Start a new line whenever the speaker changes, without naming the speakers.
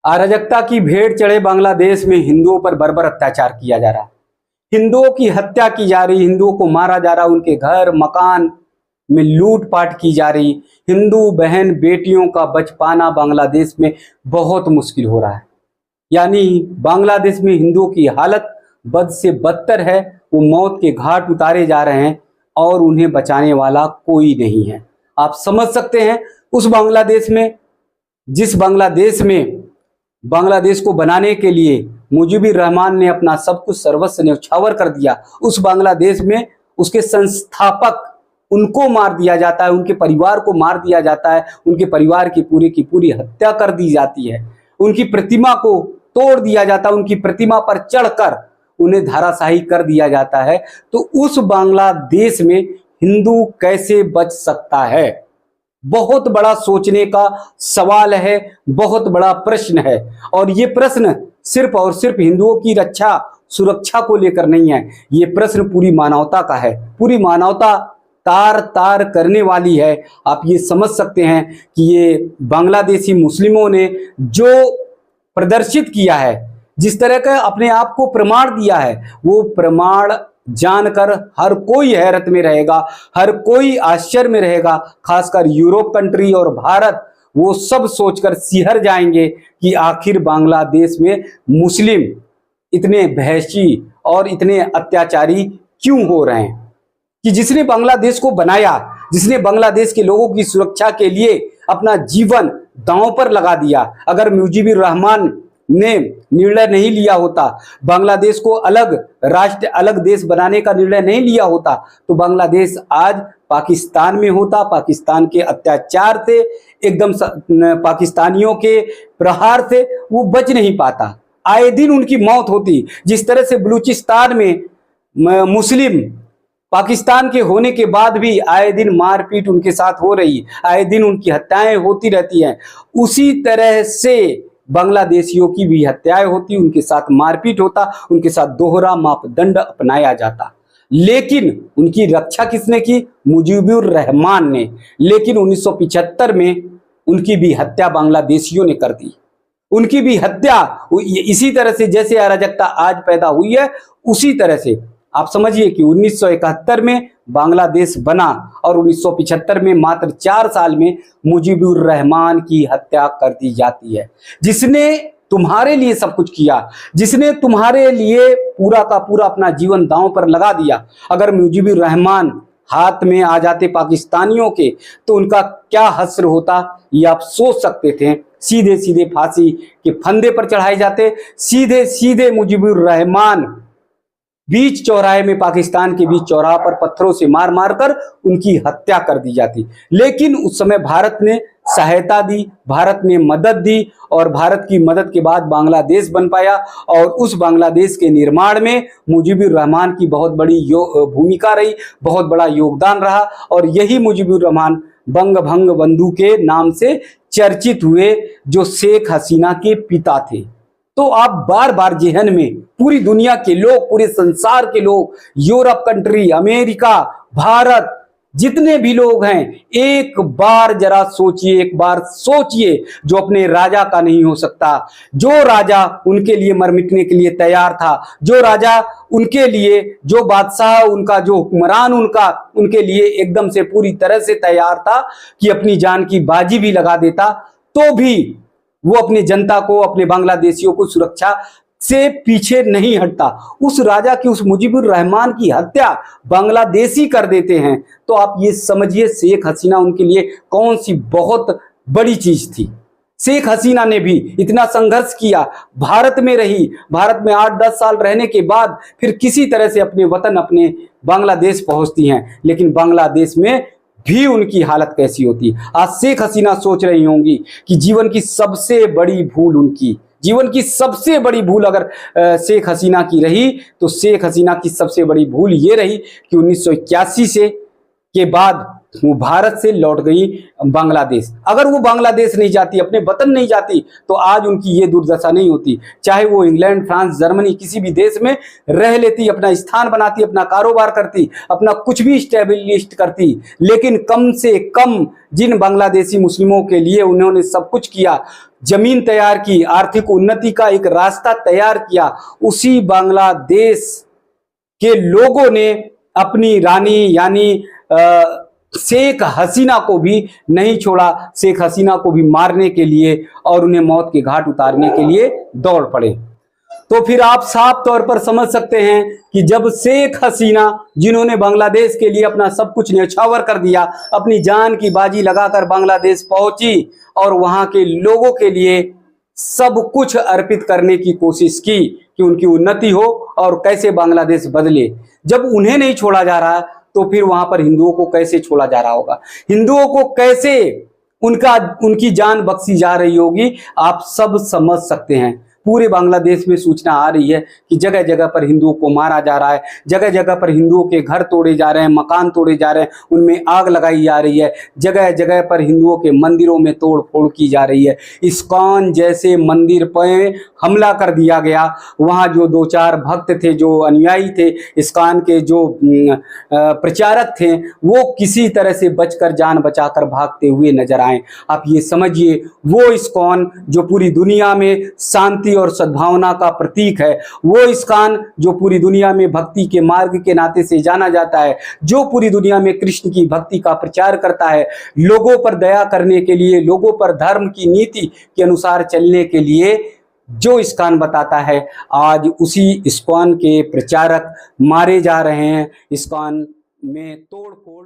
अराजकता की भेंट चढ़े बांग्लादेश में हिंदुओं पर बर्बर अत्याचार किया जा रहा है। हिंदुओं की हत्या की जा रही, हिंदुओं को मारा जा रहा, उनके घर मकान में लूटपाट की जा रही। हिंदू बहन बेटियों का बच पाना बांग्लादेश में बहुत मुश्किल हो रहा है। यानी बांग्लादेश में हिंदुओं की हालत बद से बदतर है। वो मौत के घाट उतारे जा रहे हैं और उन्हें बचाने वाला कोई नहीं है। आप समझ सकते हैं उस बांग्लादेश में, जिस बांग्लादेश में बांग्लादेश को बनाने के लिए मुजीबुर रहमान ने अपना सब कुछ सर्वस्व न्यौछावर कर दिया। उस बांग्लादेश में उसके संस्थापक उनको मार दिया जाता है, उनके परिवार को मार दिया जाता है, उनके परिवार की पूरी हत्या कर दी जाती है, उनकी प्रतिमा को तोड़ दिया जाता है, उनकी प्रतिमा पर चढ़कर उन्हें धाराशाही कर दिया जाता है। तो उस बांग्लादेश में हिंदू कैसे बच सकता है? बहुत बड़ा सोचने का सवाल है, बहुत बड़ा प्रश्न है। और ये प्रश्न सिर्फ और सिर्फ हिंदुओं की रक्षा सुरक्षा को लेकर नहीं है, ये प्रश्न पूरी मानवता का है। पूरी मानवता तार तार करने वाली है। आप ये समझ सकते हैं कि ये बांग्लादेशी मुस्लिमों ने जो प्रदर्शित किया है, जिस तरह का अपने आप को प्रमाण दिया है, वो प्रमाण जानकर हर कोई हैरत में रहेगा, हर कोई आश्चर्य में रहेगा। खासकर यूरोप कंट्री और भारत, वो सब सोचकर सिहर जाएंगे कि आखिर बांग्लादेश में मुस्लिम इतने वहशी और इतने अत्याचारी क्यों हो रहे हैं। कि जिसने बांग्लादेश को बनाया, जिसने बांग्लादेश के लोगों की सुरक्षा के लिए अपना जीवन दांव पर लगा दिया, अगर मुजीबुर रहमान ने निर्णय नहीं लिया होता, बांग्लादेश को अलग राष्ट्र अलग देश बनाने का निर्णय नहीं लिया होता, तो बांग्लादेश आज पाकिस्तान में होता। पाकिस्तान के अत्याचार से, एकदम पाकिस्तानियों के प्रहार से वो बच नहीं पाता। आए दिन उनकी मौत होती। जिस तरह से बलूचिस्तान में मुस्लिम पाकिस्तान के होने के बाद भी आए दिन मारपीट उनके साथ हो रही, आए दिन उनकी हत्याएं होती रहती हैं, उसी तरह से बांग्लादेशियों की भी हत्याएं होती, उनके साथ मारपीट होता, उनके साथ दोहरा मापदंड अपनाया जाता। लेकिन उनकी रक्षा किसने की? मुजीबुर रहमान ने। लेकिन 1975 में उनकी भी हत्या बांग्लादेशियों ने कर दी। उनकी भी हत्या इसी तरह से जैसे अराजकता आज पैदा हुई है, उसी तरह से आप समझिए कि 1971 में बांग्लादेश बना और 1975 में मात्र 4 साल में मुजीबुर रहमान की हत्या कर दी जाती है। जिसने तुम्हारे लिए सब कुछ किया, जिसने तुम्हारे लिए पूरा का पूरा अपना जीवन दांव पर लगा दिया, अगर मुजीबुर रहमान हाथ में आ जाते पाकिस्तानियों के, तो उनका क्या हश्र होता, ये आप सोच सकते थे। सीधे सीधे फांसी के फंदे पर चढ़ाए जाते, सीधे सीधे मुजीबुर रहमान बीच चौराहे में, पाकिस्तान के बीच चौराहा पर पत्थरों से मार मार कर उनकी हत्या कर दी जाती। लेकिन उस समय भारत ने सहायता दी, भारत ने मदद दी और भारत की मदद के बाद बांग्लादेश बन पाया। और उस बांग्लादेश के निर्माण में मुजीबुर रहमान की बहुत बड़ी भूमिका रही, बहुत बड़ा योगदान रहा। और यही मुजीबुर रहमान बंग भंग बंधु के नाम से चर्चित हुए, जो शेख हसीना के पिता थे। तो आप बार बार जेहन में पूरी दुनिया के लोग, पूरे संसार के लोग, यूरोप कंट्री, अमेरिका, भारत, जितने भी लोग हैं, एक बार जरा सोचिए, एक बार सोचिए, जो अपने राजा का नहीं हो सकता, जो राजा उनके लिए मर मिटने के लिए तैयार था, जो राजा उनके लिए, जो बादशाह उनका, जो हुक्मरान उनका, उनके लिए एकदम से पूरी तरह से तैयार था कि अपनी जान की बाजी भी लगा देता, तो भी वो अपनी जनता को, अपने बांग्लादेशियों को सुरक्षा से पीछे नहीं हटता। उस राजा की, उस मुजीबुर रहमान की हत्या बांग्लादेशी कर देते हैं। तो आप ये समझिए शेख हसीना उनके लिए कौन सी बहुत बड़ी चीज थी। शेख हसीना ने भी इतना संघर्ष किया, भारत में रही, भारत में 8-10 साल रहने के बाद फिर किसी तरह से अपने वतन, अपने बांग्लादेश पहुंचती हैं। लेकिन बांग्लादेश में भी उनकी हालत कैसी होती। आज शेख हसीना सोच रही होंगी कि जीवन की सबसे बड़ी भूल उनकी, जीवन की सबसे बड़ी भूल अगर शेख हसीना की रही, तो शेख हसीना की सबसे बड़ी भूल ये रही कि 1981 से के बाद वो भारत से लौट गई बांग्लादेश। अगर वो बांग्लादेश नहीं जाती, अपने वतन नहीं जाती, तो आज उनकी ये दुर्दशा नहीं होती। चाहे वो इंग्लैंड, फ्रांस, जर्मनी किसी भी देश में रह लेती, अपना स्थान बनाती, अपना कारोबार करती, अपना कुछ भी स्टैब्लिश करती, लेकिन कम से कम जिन बांग्लादेशी मुस्लिमों के लिए उन्होंने सब कुछ किया, जमीन तैयार की, आर्थिक उन्नति का एक रास्ता तैयार किया, उसी बांग्लादेश के लोगों ने अपनी रानी यानी शेख हसीना को भी नहीं छोड़ा, शेख हसीना को भी मारने के लिए और उन्हें मौत के घाट उतारने के लिए दौड़ पड़े। तो फिर आप साफ तौर पर समझ सकते हैं कि जब शेख हसीना, जिन्होंने बांग्लादेश के लिए अपना सब कुछ न्यौछावर कर दिया, अपनी जान की बाजी लगाकर बांग्लादेश पहुंची और वहां के लोगों के लिए सब कुछ अर्पित करने की कोशिश की कि उनकी उन्नति हो और कैसे बांग्लादेश बदले, जब उन्हें नहीं छोड़ा जा रहा तो फिर वहां पर हिंदुओं को कैसे छोड़ा जा रहा होगा, हिंदुओं को कैसे उनकी जान बख्शी जा रही होगी, आप सब समझ सकते हैं। पूरे बांग्लादेश में सूचना आ रही है कि जगह जगह पर हिंदुओं को मारा जा रहा है, जगह जगह पर हिंदुओं के घर तोड़े जा रहे हैं, मकान तोड़े जा रहे हैं, उनमें आग लगाई जा रही है, जगह जगह पर हिंदुओं के मंदिरों में तोड़ फोड़ की जा रही है। इस्कॉन जैसे मंदिर पर हमला कर दिया गया, वहाँ जो 2-4 भक्त थे, जो अनुयायी थे, इस्कॉन के जो प्रचारक थे, वो किसी तरह से बचकर, जान बचाकर भागते हुए नजर आए। आप ये समझिए, वो इस्कॉन जो पूरी दुनिया में शांति और सद्भावना का प्रतीक है, वो इस्कॉन जो पूरी दुनिया में भक्ति के मार्ग के नाते से जाना जाता है, जो पूरी दुनिया में कृष्ण की भक्ति का प्रचार करता है, लोगों पर दया करने के लिए, लोगों पर धर्म की नीति के अनुसार चलने के लिए जो इस्कॉन बताता है, आज उसी इस्कॉन के प्रचारक मारे जा रहे हैं, इस्कॉन में तोड़ फोड़